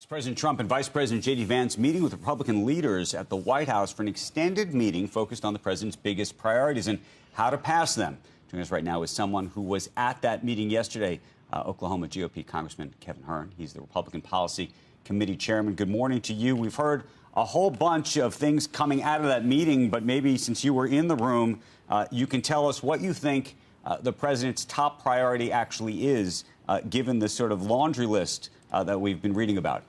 President Trump and Vice President J.D. Vance meeting with Republican leaders at the White House for an extended meeting focused on the president's biggest priorities and how to pass them. Joining us right now is someone who was at that meeting yesterday, Oklahoma GOP Congressman Kevin Hern. He's the Republican Policy Committee Chairman. Good morning to you. We've heard a whole bunch of things coming out of that meeting, but maybe since you were in the room, you can tell us what you think the president's top priority actually is, given the sort of laundry list that we've been reading about.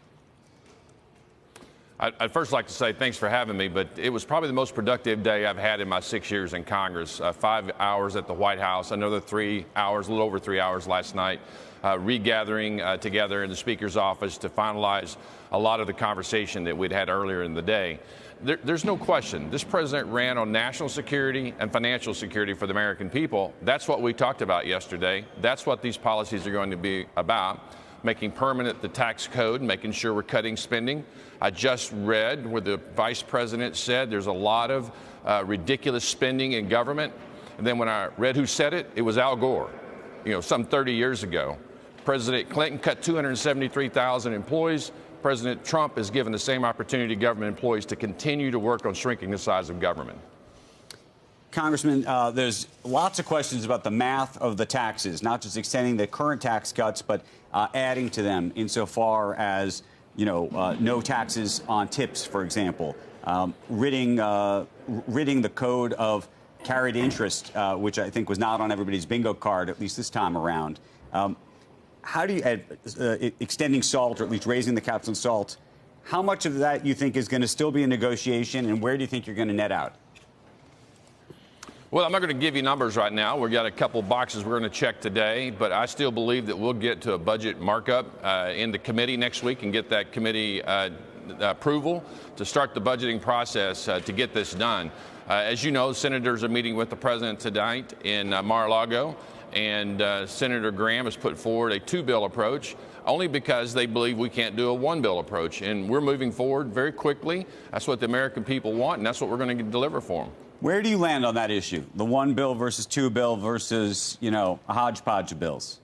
I'd first like to say thanks for having me, but it was probably the most productive day I've had in my 6 years in Congress. 5 hours at the White House, another 3 hours, a little over 3 hours last night, regathering together in the Speaker's office to finalize a lot of the conversation that we'd had earlier in the day. There's no question. This president ran on national security and financial security for the American people. That's what we talked about yesterday. That's what these policies are going to be about. Making permanent the tax code, making sure we're cutting spending. I just read where the vice president said there's a lot of ridiculous spending in government. And then when I read who said it, it was Al Gore, some 30 years ago. President Clinton cut 273,000 employees. President Trump has given the same opportunity to government employees to continue to work on shrinking the size of government. Congressman, there's lots of questions about the math of the taxes, not just extending the current tax cuts, but adding to them insofar as, no taxes on tips, for example, ridding the code of carried interest, which I think was not on everybody's bingo card, at least this time around. How do you, extending SALT, or at least raising the caps on SALT, how much of that you think is going to still be a negotiation, and where do you think you're going to net out? Well, I'm not going to give you numbers right now. We've got a couple boxes we're going to check today, but I still believe that we'll get to a budget markup in the committee next week and get that committee approval to start the budgeting process to get this done. As you know, senators are meeting with the president tonight in Mar-a-Lago, and Senator Graham has put forward a two-bill approach only because they believe we can't do a one-bill approach. And we're moving forward very quickly. That's what the American people want, and that's what we're going to deliver for them. Where do you land on that issue? The one bill versus two bill versus, a hodgepodge of bills?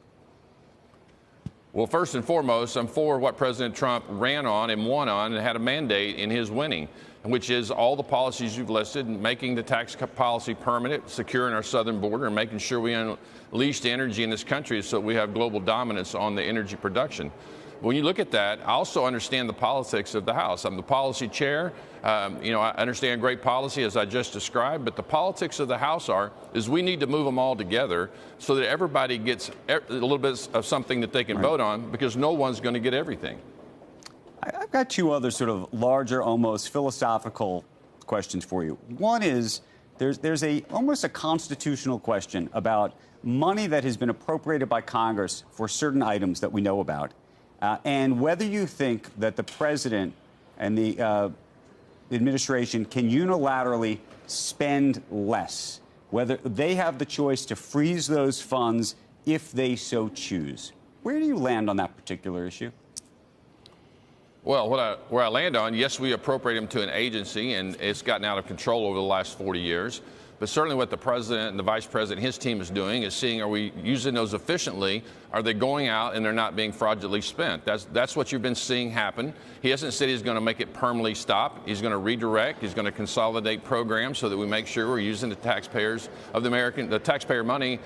Well, first and foremost, I'm for what President Trump ran on and won on and had a mandate in his winning, which is all the policies you've listed, making the tax policy permanent, securing our southern border, and making sure we unleash the energy in this country so that we have global dominance on the energy production. When you look at that, I also understand the politics of the House. I'm the policy chair. I understand great policy, as I just described, but the politics of the House is we need to move them all together so that everybody gets a little bit of something that they can vote on, because no one's going to get everything. I've got two other sort of larger, almost philosophical questions for you. One is there's almost a constitutional question about money that has been appropriated by Congress for certain items that we know about. And whether you think that the president and the administration can unilaterally spend less, whether they have the choice to freeze those funds if they so choose. Where do you land on that particular issue? Well, where I land on, yes, we appropriate them to an agency, and it's gotten out of control over the last 40 years. But certainly what the president and the vice president, his team is doing is seeing, are we using those efficiently? Are they going out and they're not being fraudulently spent? That's what you've been seeing happen. He hasn't said he's going to make it permanently stop. He's going to redirect. He's going to consolidate programs so that we make sure we're using the taxpayer money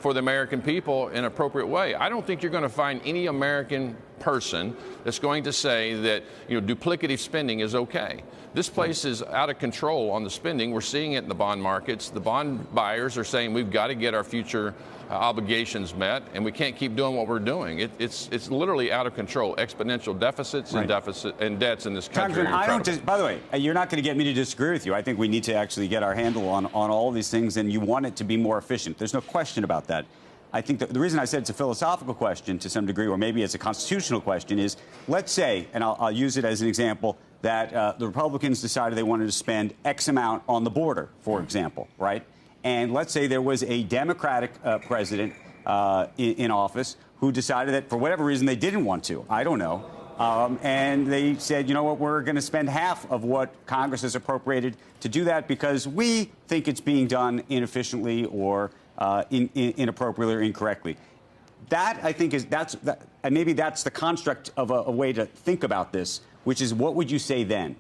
for the American people in an appropriate way. I don't think you're going to find any American person that's going to say that duplicative spending is okay. This place is out of control on the spending. We're seeing it in the bond markets. The bond buyers are saying we've got to get our future obligations met, and we can't keep doing what we're doing. It's literally out of control. Exponential deficits and debts in this country. By the way, you're not going to get me to disagree with you. I think we need to actually get our handle on all these things, and you want it to be more efficient. There's no question about that. I think that the reason I said it's a philosophical question to some degree, or maybe it's a constitutional question, is let's say, and I'll use it as an example, that the Republicans decided they wanted to spend X amount on the border, for example, right? And let's say there was a Democratic president in office who decided that for whatever reason they didn't want to. I don't know. And they said, you know what, we're going to spend half of what Congress has appropriated to do that because we think it's being done inefficiently or inappropriately or incorrectly. that, I think, and maybe that's the construct of a way to think about this, which is, what would you say then?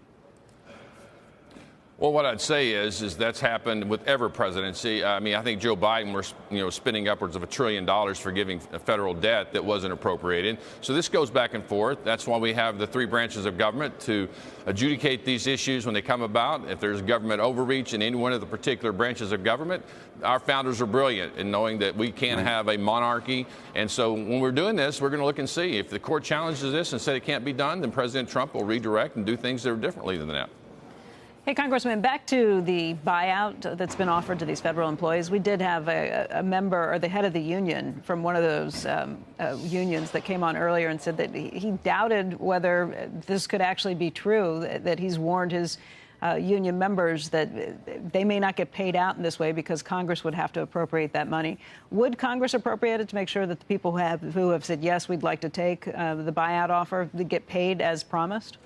Well, what I'd say is that's happened with every presidency. I mean, I think Joe Biden was, spending upwards of $1 trillion forgiving federal debt that wasn't appropriated. So this goes back and forth. That's why we have the three branches of government to adjudicate these issues when they come about. If there's government overreach in any one of the particular branches of government, our founders are brilliant in knowing that we can't have a monarchy. And so when we're doing this, we're going to look and see. If the court challenges this and said it can't be done, then President Trump will redirect and do things that are differently than that. Hey, Congressman, back to the buyout that's been offered to these federal employees. We did have a member, or the head of the union from one of those unions, that came on earlier and said that he doubted whether this could actually be true, that he's warned his union members that they may not get paid out in this way because Congress would have to appropriate that money. Would Congress appropriate it to make sure that the people who have said, yes, we'd like to take the buyout offer, get paid as promised?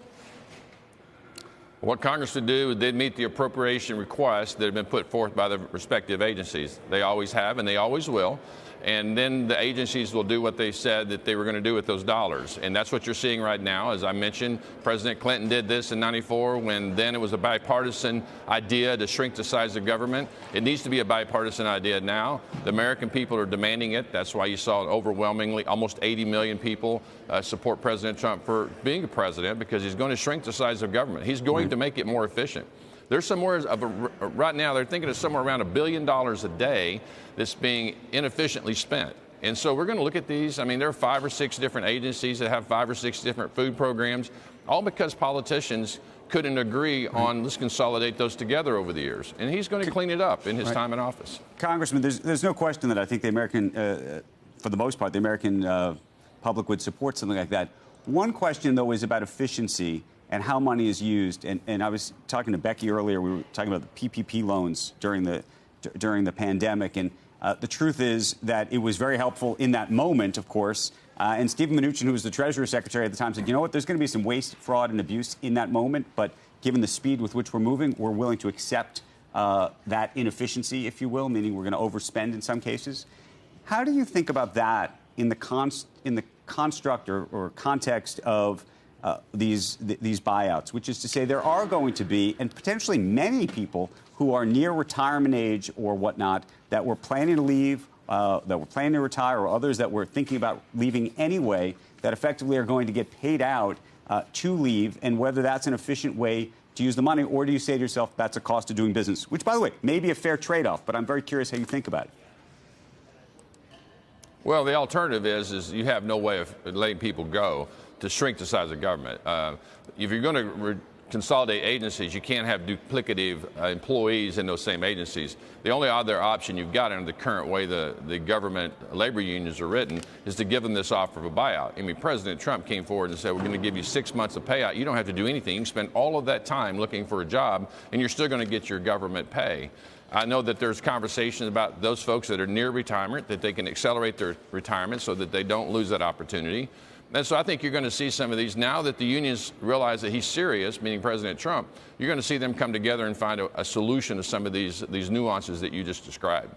What Congress would do, they'd meet the appropriation requests that have been put forth by the respective agencies. They always have, and they always will. And then the agencies will do what they said that they were going to do with those dollars. And that's what you're seeing right now. As I mentioned, President Clinton did this in '94 when then it was a bipartisan idea to shrink the size of government. It needs to be a bipartisan idea now. The American people are demanding it. That's why you saw overwhelmingly almost 80 million people support President Trump for being a president, because he's going to shrink the size of government. He's going to make it more efficient. There's somewhere right now they're thinking of somewhere around $1 billion a day that's being inefficiently spent. And so we're going to look at these. I mean, there are 5 or 6 different agencies that have 5 or 6 different food programs, all because politicians couldn't agree on, let's consolidate those together over the years. And he's going to clean it up in his time in office. Congressman, there's no question that I think the American, for the most part, the American public would support something like that. One question, though, is about efficiency and how money is used. And I was talking to Becky earlier. We were talking about the PPP loans during the pandemic. And the truth is that it was very helpful in that moment, of course. And Stephen Mnuchin, who was the Treasury Secretary at the time, said, you know what, there's going to be some waste, fraud, and abuse in that moment. But given the speed with which we're moving, we're willing to accept that inefficiency, if you will, meaning we're going to overspend in some cases. How do you think about that in the construct or context of these buyouts, which is to say there are going to be, and potentially many people who are near retirement age or whatnot, that were planning to leave, that were planning to retire, or others that were thinking about leaving anyway, that effectively are going to get paid out to leave, and whether that's an efficient way to use the money, or do you say to yourself, that's a cost of doing business, which, by the way, may be a fair trade-off, but I'm very curious how you think about it. Well, the alternative is you have no way of letting people go to shrink the size of government. If you're going to consolidate agencies, you can't have duplicative employees in those same agencies. The only other option you've got under the current way the government labor unions are written is to give them this offer of a buyout. I mean, President Trump came forward and said, we're going to give you 6 months of payout. You don't have to do anything. You can spend all of that time looking for a job, and you're still going to get your government pay. I know that there's conversations about those folks that are near retirement, that they can accelerate their retirement so that they don't lose that opportunity. And so I think you're going to see some of these. Now that the unions realize that he's serious, meaning President Trump, you're going to see them come together and find a solution to some of these nuances that you just described.